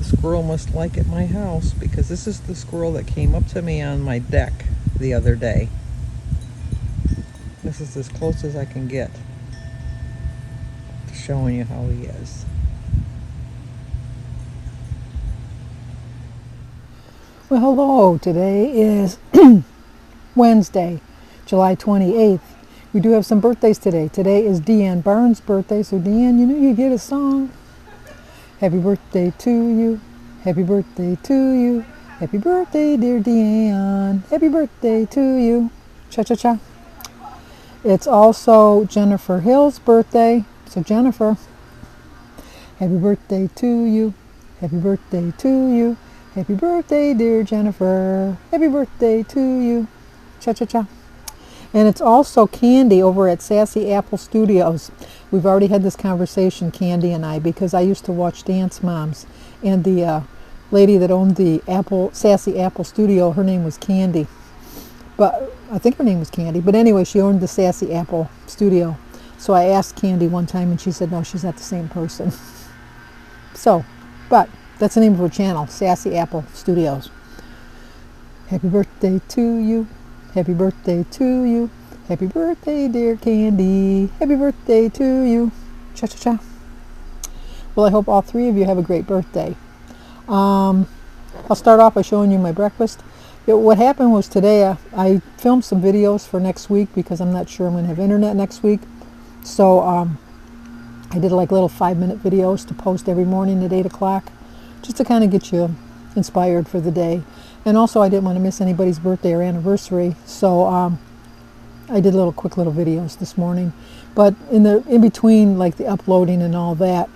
squirrel must like it my house, because this is the squirrel that came up to me on my deck the other day. This is as close as I can get to showing you how he is. Well, hello. Today is Wednesday, July 28th. We do have some birthdays today. Today is Deanne Barnes' birthday, so Deanne, you know you get a song. Happy birthday to you. Happy birthday to you. Happy birthday, dear Deanne. Happy birthday to you. Cha-cha-cha. It's also Jennifer Hill's birthday. So Jennifer, happy birthday to you. Happy birthday to you. Happy birthday, dear Jennifer. Happy birthday to you. Cha-cha-cha. And it's also Candy over at Sassy Apple Studios. We've already had this conversation, Candy and I, because I used to watch Dance Moms. And the lady that owned the Sassy Apple Studio, her name was Candy. But I think her name was Candy. But anyway, she owned the Sassy Apple Studio. So I asked Candy one time, and she said, no, she's not the same person. But that's the name of her channel, Sassy Apple Studios. Happy birthday to you. Happy birthday to you. Happy birthday, dear Candy. Happy birthday to you. Cha-cha-cha. Well, I hope all three of you have a great birthday. I'll start off by showing you my breakfast. What happened was today I filmed some videos for next week because I'm not sure I'm going to have internet next week. So I did like little 5-minute videos to post every morning at 8 o'clock just to kind of get you inspired for the day. And also I didn't want to miss anybody's birthday or anniversary, so I did quick little videos this morning. But in between, like the uploading and all that,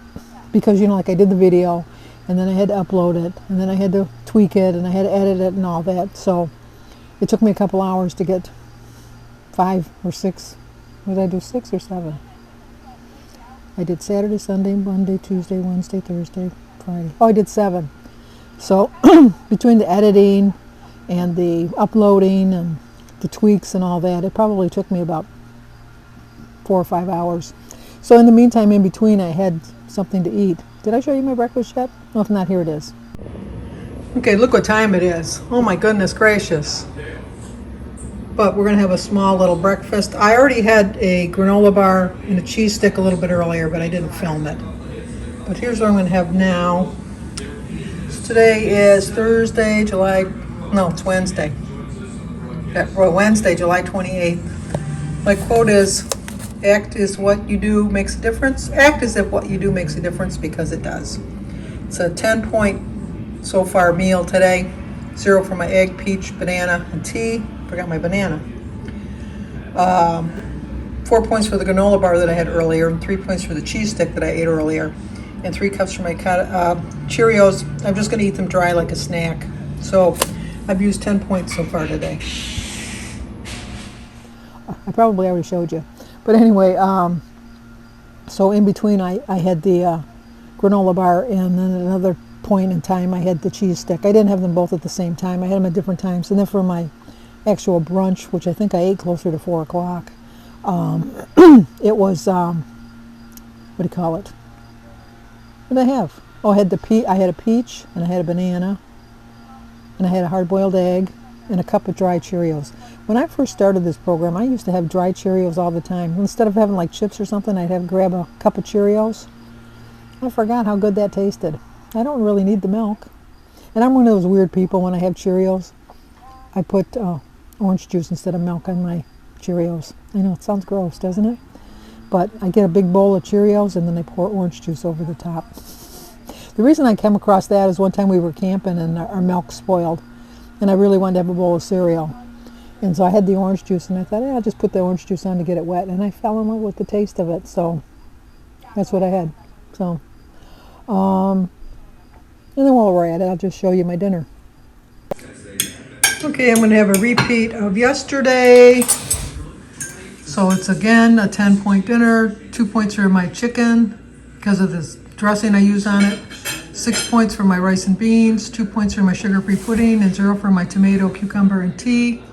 because like I did the video, and then I had to upload it, and then I had to tweak it, and I had to edit it and all that. So it took me a couple hours to get 5 or 6. What did I do? 6 or 7? I did Saturday, Sunday, Monday, Tuesday, Wednesday, Thursday, Friday. Oh, I did 7. So between the editing and the uploading and the tweaks and all that, it probably took me about 4 or 5 hours. So in the meantime, in between, I had something to eat. Did I show you my breakfast yet? Well, if not, here it is. Okay, look what time it is. Oh my goodness gracious. But we're going to have a small little breakfast. I already had a granola bar and a cheese stick a little bit earlier, but I didn't film it. But here's what I'm going to have now. Today is Thursday, it's Wednesday. Wednesday, July 28th. My quote is, act is what you do makes a difference. Act as if what you do makes a difference, because it does. It's a 10-point so far meal today. 0 for my egg, peach, banana, and tea. Forgot my banana. 4 points for the granola bar that I had earlier, and 3 points for the cheese stick that I ate earlier. And 3 cups for my Cheerios. I'm just going to eat them dry like a snack. So I've used 10 points so far today. I probably already showed you. But anyway, so in between I had the granola bar, and then at another point in time I had the cheese stick. I didn't have them both at the same time. I had them at different times. And then for my actual brunch, which I think I ate closer to 4 o'clock, it was, what do you call it? What did I have? Oh, I had a peach, and I had a banana, and I had a hard-boiled egg, and a cup of dry Cheerios. When I first started this program, I used to have dry Cheerios all the time. Instead of having like chips or something, I'd grab a cup of Cheerios. I forgot how good that tasted. I don't really need the milk. And I'm one of those weird people, when I have Cheerios, I put orange juice instead of milk on my Cheerios. I know, it sounds gross, doesn't it? But I get a big bowl of Cheerios, and then I pour orange juice over the top. The reason I came across that is one time we were camping and our milk spoiled, and I really wanted to have a bowl of cereal. And so I had the orange juice, and I thought, I'll just put the orange juice on to get it wet. And I fell in love with the taste of it, so that's what I had. So, and then while we're at it, I'll just show you my dinner. Okay, I'm going to have a repeat of yesterday. So it's again a 10-point dinner. 2 points for my chicken because of this dressing I use on it. 6 points for my rice and beans. 2 points for my sugar-free pudding, and 0 for my tomato, cucumber, and tea.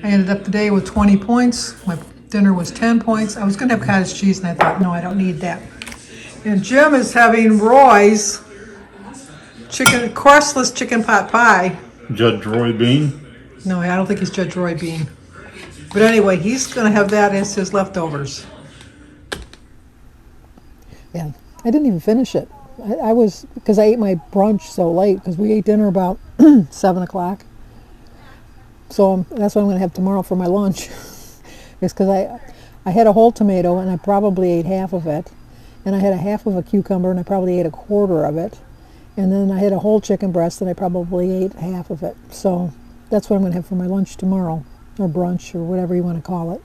I ended up the day with 20 points. My dinner was 10 points. I was going to have cottage cheese, and I thought, no, I don't need that. And Jim is having Roy's crustless chicken pot pie. Judge Roy Bean. No, I don't think he's Judge Roy Bean. But anyway, he's going to have that as his leftovers. Yeah, I didn't even finish it. I was, because I ate my brunch so late, because we ate dinner about 7 o'clock. So that's what I'm going to have tomorrow for my lunch. It's because I had a whole tomato, and I probably ate half of it. And I had a half of a cucumber, and I probably ate a quarter of it. And then I had a whole chicken breast, and I probably ate half of it. So that's what I'm going to have for my lunch tomorrow, or brunch, or whatever you want to call it.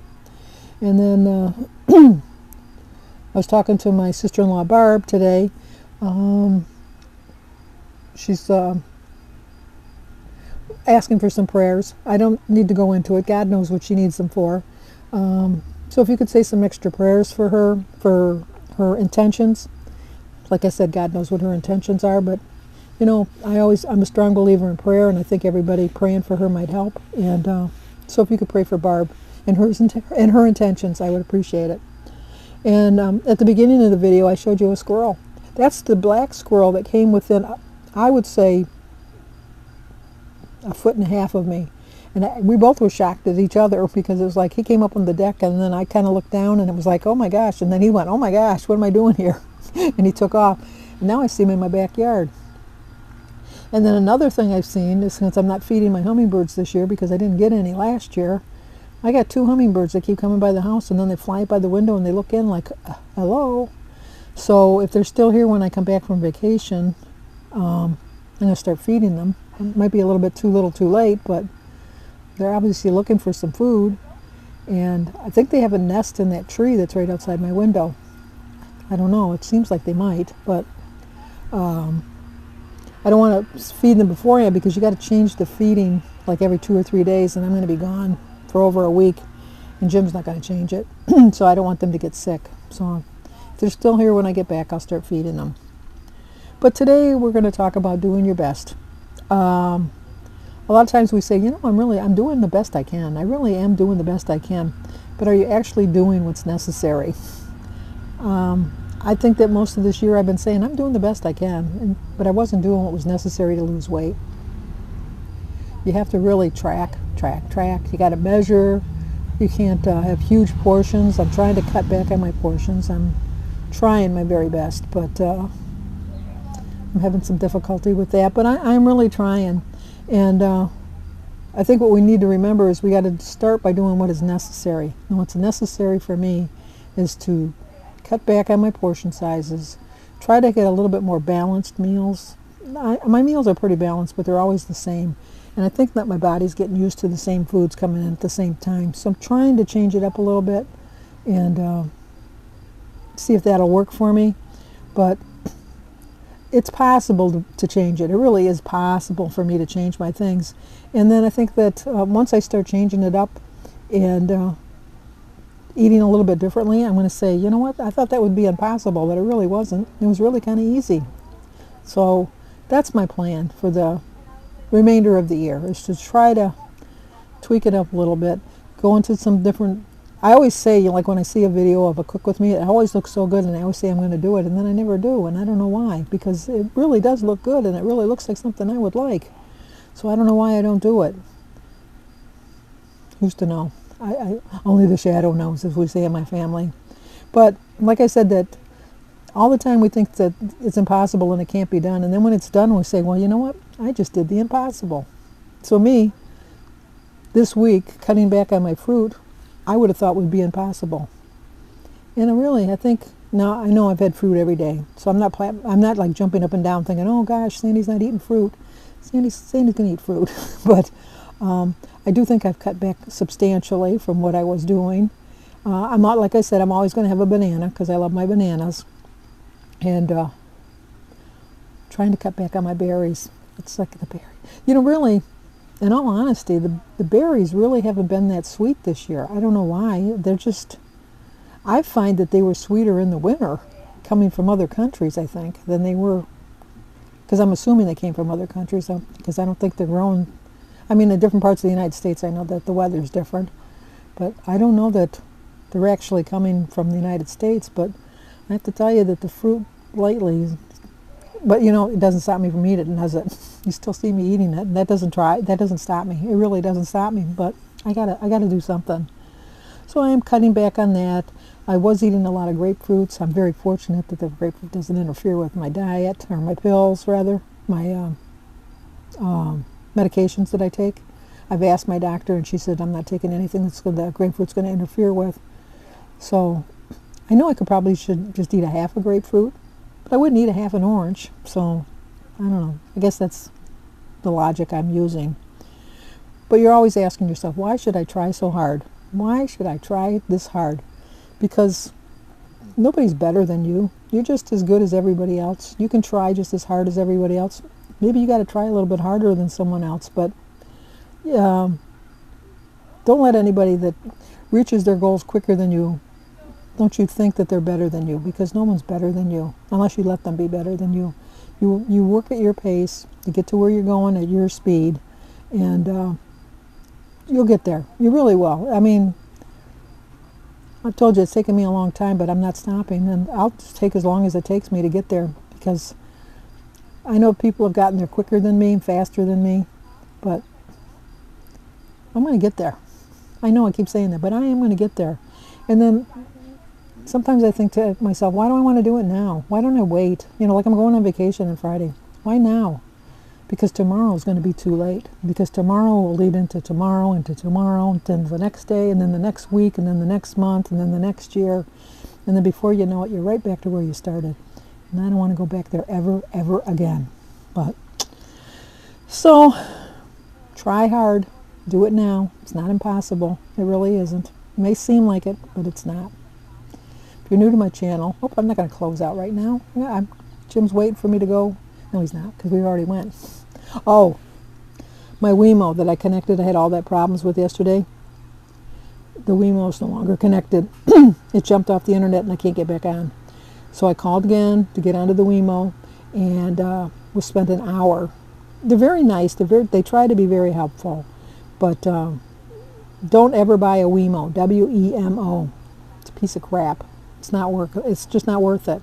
And then I was talking to my sister-in-law Barb today. She's asking for some prayers. I don't need to go into it. God knows what she needs them for. So if you could say some extra prayers for her intentions. Like I said, God knows what her intentions are, but you know, I'm a strong believer in prayer, and I think everybody praying for her might help. And so if you could pray for Barb and her intentions, I would appreciate it. And at the beginning of the video, I showed you a squirrel. That's the black squirrel that came within, I would say, 1.5 feet of me. And we both were shocked at each other, because it was like he came up on the deck, and then I kind of looked down, and it was like, oh my gosh. And then he went, oh my gosh, what am I doing here? And he took off. And now I see him in my backyard. And then another thing I've seen is, since I'm not feeding my hummingbirds this year because I didn't get any last year, I got 2 hummingbirds that keep coming by the house, and then they fly by the window and they look in like, hello. So if they're still here when I come back from vacation, I'm going to start feeding them. It might be a little bit too little too late, but they're obviously looking for some food. And I think they have a nest in that tree that's right outside my window. I don't know, it seems like they might, but I don't want to feed them beforehand, because you got to change the feeding like every 2 or 3 days, and I'm going to be gone for over a week, and Jim's not going to change it. So I don't want them to get sick. So if they're still here when I get back, I'll start feeding them. But today we're going to talk about doing your best. A lot of times we say, you know, I'm doing the best I can. I really am doing the best I can. But are you actually doing what's necessary? I think that most of this year I've been saying I'm doing the best I can, but I wasn't doing what was necessary to lose weight. You have to really track. You got to measure. You can't have huge portions. I'm trying to cut back on my portions. I'm trying my very best, but I'm having some difficulty with that. But I'm really trying. And I think what we need to remember is we got to start by doing what is necessary. And what's necessary for me is to cut back on my portion sizes, try to get a little bit more balanced meals. My meals are pretty balanced, but they're always the same. And I think that my body's getting used to the same foods coming in at the same time. So I'm trying to change it up a little bit and see if that'll work for me. But it's possible to change it. It really is possible for me to change my things. And then I think that once I start changing it up and eating a little bit differently, I'm going to say, you know what, I thought that would be impossible, but it really wasn't. It was really kind of easy. So that's my plan for the remainder of the year, is to try to tweak it up a little bit, go into some different, I always say, like when I see a video of a cook with me, it always looks so good, and I always say I'm going to do it, and then I never do, and I don't know why, because it really does look good, and it really looks like something I would like. So I don't know why I don't do it. Who's to know? I only the shadow knows, as we say in my family. But like I said, that all the time we think that it's impossible and it can't be done, and then when it's done we say, well, you know what, I just did the impossible. So me, this week, cutting back on my fruit, I would have thought would be impossible. And I think, now I know I've had fruit every day, so I'm not like jumping up and down thinking, oh gosh, Sandy's not eating fruit. Sandy's going to eat fruit. But I do think I've cut back substantially from what I was doing. I'm not, like I said, I'm always going to have a banana because I love my bananas. And trying to cut back on my berries. It's like the berry. You know, really, in all honesty, the berries really haven't been that sweet this year. I don't know why. They're just, I find that they were sweeter in the winter, coming from other countries, I think, than they were, because I'm assuming they came from other countries, because I don't think they're grown. I mean, in different parts of the United States, I know that the weather's different, but I don't know that they're actually coming from the United States. But I have to tell you that the fruit lately But you know, it doesn't stop me from eating it, does it? You still see me eating it, and that doesn't stop me. It really doesn't stop me. But I gotta do something. So I am cutting back on that. I was eating a lot of grapefruits. I'm very fortunate that the grapefruit doesn't interfere with my diet, or my pills rather, my medications that I take. I've asked my doctor, and she said I'm not taking anything that grapefruit's going to interfere with. So I know I should just eat a half a grapefruit, but I wouldn't eat a half an orange. So I don't know. I guess that's the logic I'm using. But you're always asking yourself, why should I try so hard? Why should I try this hard? Because nobody's better than you. You're just as good as everybody else. You can try just as hard as everybody else. Maybe you got to try a little bit harder than someone else, but don't let anybody that reaches their goals quicker than you, don't you think that they're better than you, because no one's better than you unless you let them be better than you. You work at your pace to get to where you're going at your speed, and you'll get there. You really will. I mean, I've told you it's taken me a long time, but I'm not stopping, and I'll just take as long as it takes me to get there, because I know people have gotten there quicker than me, faster than me, but I'm going to get there. I know I keep saying that, but I am going to get there. And then sometimes I think to myself, why do I want to do it now? Why don't I wait? You know, like I'm going on vacation on Friday. Why now? Because tomorrow is going to be too late. Because tomorrow will lead into tomorrow, and then the next day, and then the next week, and then the next month, and then the next year. And then before you know it, you're right back to where you started. And I don't want to go back there ever again. But, so, try hard. Do it now. It's not impossible. It really isn't. It may seem like it, but it's not. If you're new to my channel, I'm not going to close out right now. Jim's waiting for me to go. No, he's not, because we already went. Oh, my Wemo that I connected, I had all that problems with yesterday. The Wemo's no longer connected. It jumped off the internet and I can't get back on. So I called again to get onto the Wemo, and we spent an hour. They're very nice. They try to be very helpful. But don't ever buy a Wemo, W-E-M-O. It's a piece of crap. It's just not worth it.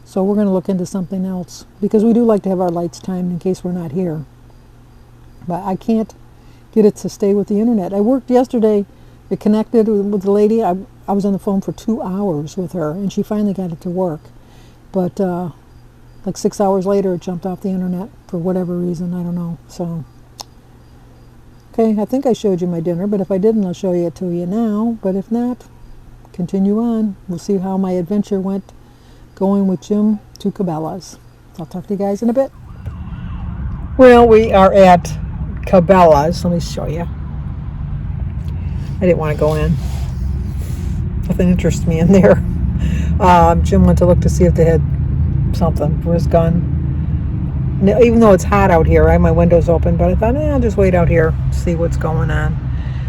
So we're going to look into something else, because we do like to have our lights timed in case we're not here. But I can't get it to stay with the internet. I worked yesterday. It connected with the lady. I was on the phone for 2 hours with her, and she finally got it to work. But like 6 hours later, it jumped off the internet for whatever reason. I don't know. So, okay, I think I showed you my dinner, but if I didn't, I'll show it to you now. But if not, continue on. We'll see how my adventure went going with Jim to Cabela's. I'll talk to you guys in a bit. Well, we are at Cabela's. Let me show you. I didn't want to go in. Nothing interests me in there. Jim went to look to see if they had something for his gun. Now, even though it's hot out here, I have my windows open, but I thought, I'll just wait out here, see what's going on.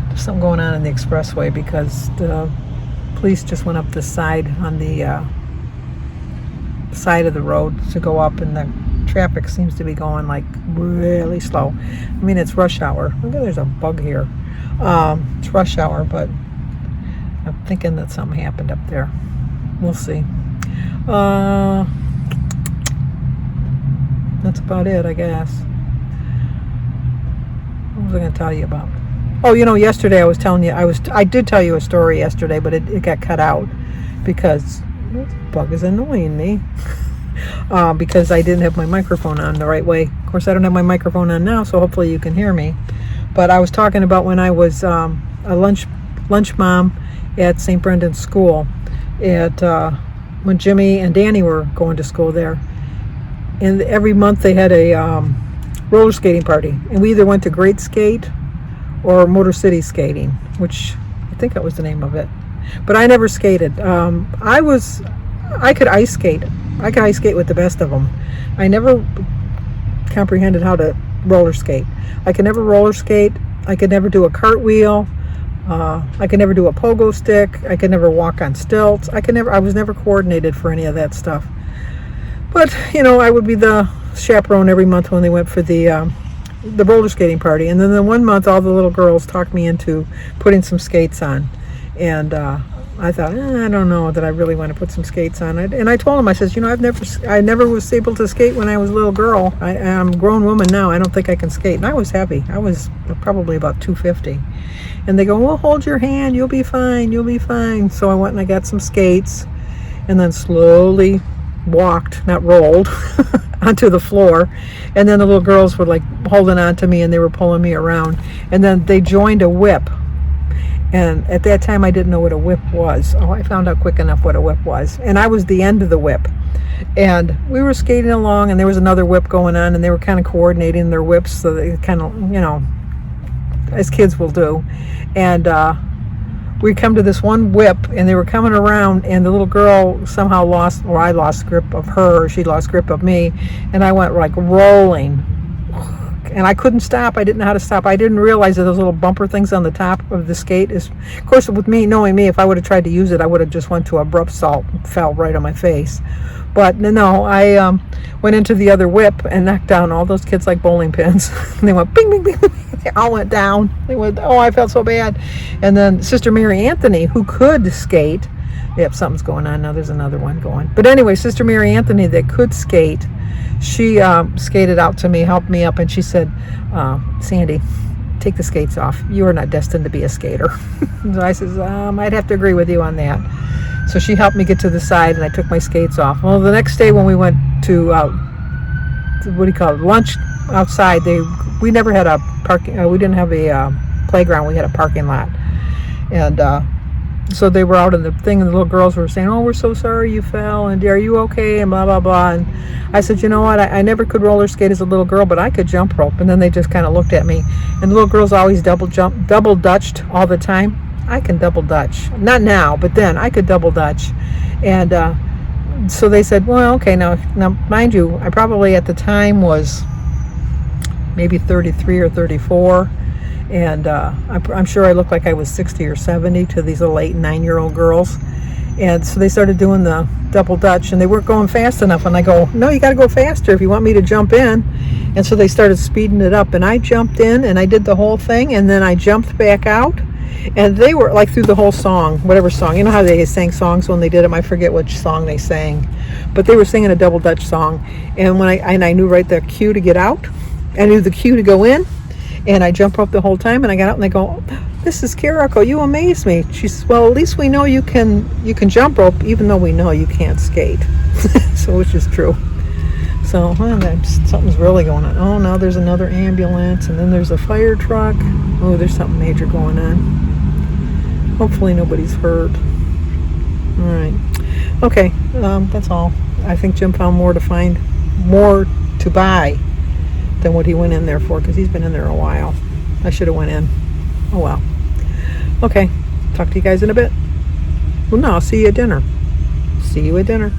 There's something going on in the expressway, because the police just went up the side on the side of the road to go up, and the traffic seems to be going like really slow. I mean, it's rush hour. Look, there's a bug here. It's rush hour, but I'm thinking that something happened up there. We'll see. That's about it, I guess. What was I going to tell you about? Oh, yesterday I was telling you, I did tell you a story yesterday, but it got cut out because this bug is annoying me. Because I didn't have my microphone on the right way. Of course, I don't have my microphone on now, so hopefully you can hear me. But I was talking about when I was a lunch mom at St. Brendan's School, when Jimmy and Danny were going to school there. And every month they had a roller skating party. And we either went to Great Skate or Motor City Skating, which I think that was the name of it. But I never skated. I could ice skate. I could ice skate with the best of them. I never comprehended how to roller skate. I could never roller skate. I could never do a cartwheel. I could never do a pogo stick. I could never walk on stilts. I was never coordinated for any of that stuff. But, I would be the chaperone every month when they went for the roller skating party. And then the one month, all the little girls talked me into putting some skates on. And I thought, I don't know that I really want to put some skates on it. And I told him, I says, I never was able to skate when I was a little girl. I'm a grown woman now. I don't think I can skate. And I was heavy. I was probably about 250. And they go, well, hold your hand. You'll be fine. You'll be fine. So I went and I got some skates and then slowly walked, not rolled, onto the floor. And then the little girls were like holding on to me and they were pulling me around. And then they joined a whip. And at that time, I didn't know what a whip was. Oh, I found out quick enough what a whip was. And I was the end of the whip. And we were skating along, and there was another whip going on, and they were kind of coordinating their whips so they kind of, as kids will do. And we come to this one whip, and they were coming around, and the little girl somehow lost, or I lost grip of her, or she lost grip of me, and I went like rolling. And I couldn't stop. I didn't know how to stop. I didn't realize that those little bumper things on the top of the skate is, of course, with me, knowing me, if I would have tried to use it, I would have just went to abrupt halt and fell right on my face. But no, I went into the other whip and knocked down all those kids like bowling pins. And they went bing, bing, bing, bing. They all went down. They went, oh, I felt so bad. And then Sister Mary Anthony, who could skate, yep, something's going on now. There's another one going. But anyway, Sister Mary Anthony that could skate, she skated out to me, helped me up, and she said, Sandy, take the skates off. You are not destined to be a skater. So I says, I'd have to agree with you on that. So she helped me get to the side, and I took my skates off. Well, the next day when we went to, lunch outside, we never had a parking, we didn't have a playground, we had a parking lot. And so they were out in the thing, and the little girls were saying, oh, we're so sorry you fell, and are you okay, and blah, blah, blah. And I said, you know what, I never could roller skate as a little girl, but I could jump rope. And then they just kind of looked at me. And the little girls always double dutched all the time. I can double dutch. Not now, but then I could double dutch. And so they said, well, okay, now mind you, I probably at the time was maybe 33 or 34. And I'm sure I looked like I was 60 or 70 to these little 8 and 9-year-old girls. And so they started doing the double dutch, and they weren't going fast enough. And I go, no, you got to go faster if you want me to jump in. And so they started speeding it up, and I jumped in, and I did the whole thing, and then I jumped back out. And they were like through the whole song, whatever song. You know how they sang songs when they did them? I forget which song they sang. But they were singing a double dutch song. And I knew right the cue to get out. I knew the cue to go in. And I jumped up the whole time, and I got out, and they go, this is Kiriko, you amaze me. She says, well, at least we know you can jump rope, even though we know you can't skate. So, which is true. So, something's really going on. Oh, now there's another ambulance, and then there's a fire truck. Oh, there's something major going on. Hopefully nobody's hurt. All right. Okay, that's all. I think Jim found more to buy than what he went in there for, because he's been in there a while. I should have went in. Oh well. Okay, talk to you guys in a bit. Well, no, I'll see you at dinner. See you at dinner.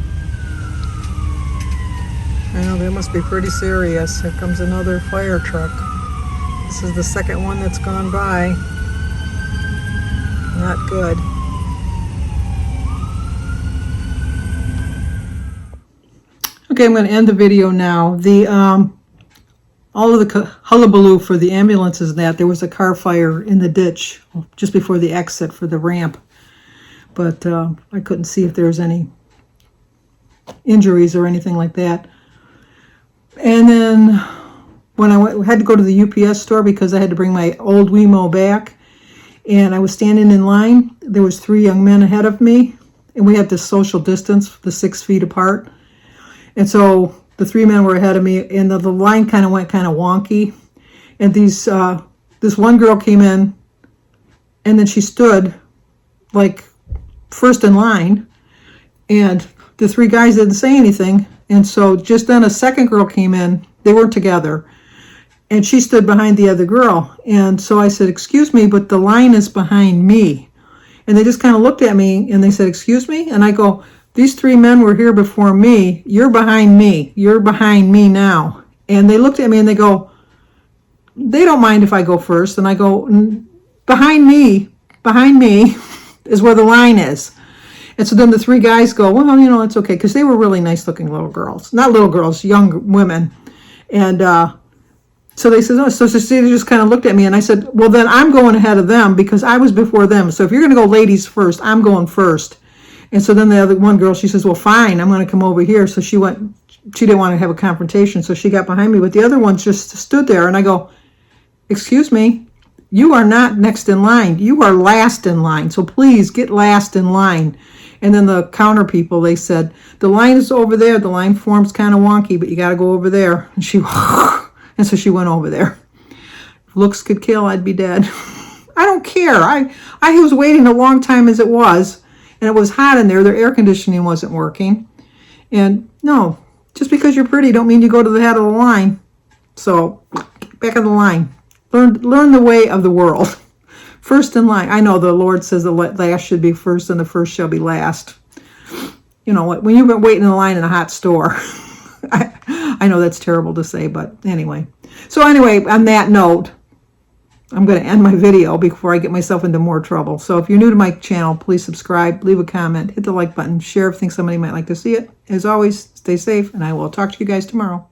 I know, that must be pretty serious. Here comes another fire truck. This is the second one that's gone by. Not good. Okay, I'm going to end the video now. All of the hullabaloo for the ambulances, that there was a car fire in the ditch just before the exit for the ramp. But I couldn't see if there was any injuries or anything like that. And then when I had to go to the UPS store because I had to bring my old Wemo back, and I was standing in line, there was 3 young men ahead of me, and we had this social distance, the 6 feet apart. And so the 3 men were ahead of me, and the line kind of went kind of wonky. And this one girl came in, and then she stood like first in line, and the 3 guys didn't say anything. And so just then a second girl came in. They weren't together, and she stood behind the other girl. And so I said, excuse me, but the line is behind me. And they just kind of looked at me, and they said, excuse me? And I go, these 3 men were here before me. You're behind me. You're behind me now. And they looked at me and they go, they don't mind if I go first. And I go, behind me is where the line is. And so then the 3 guys go, well, it's okay. Because they were really nice looking little girls. Not little girls, young women. And So they said, oh, so they just kind of looked at me, and I said, well, then I'm going ahead of them because I was before them. So if you're going to go ladies first, I'm going first. And so then the other one girl, she says, well, fine, I'm going to come over here. So she went, she didn't want to have a confrontation, so she got behind me. But the other one just stood there, and I go, excuse me, you are not next in line. You are last in line. So please get last in line. And then the counter people, they said, the line is over there. The line form's kind of wonky, but you got to go over there. And she, and so she went over there. If looks could kill, I'd be dead. I don't care. I was waiting a long time as it was, and it was hot in there. Their air conditioning wasn't working. And no, just because you're pretty don't mean you go to the head of the line. So back of the line. Learn the way of the world. First in line. I know the Lord says the last should be first and the first shall be last. You know what? When you've been waiting in a line in a hot store. I know that's terrible to say, but anyway. So anyway, on that note, I'm going to end my video before I get myself into more trouble. So if you're new to my channel, please subscribe, leave a comment, hit the like button, share if you think somebody might like to see it. As always, stay safe, and I will talk to you guys tomorrow.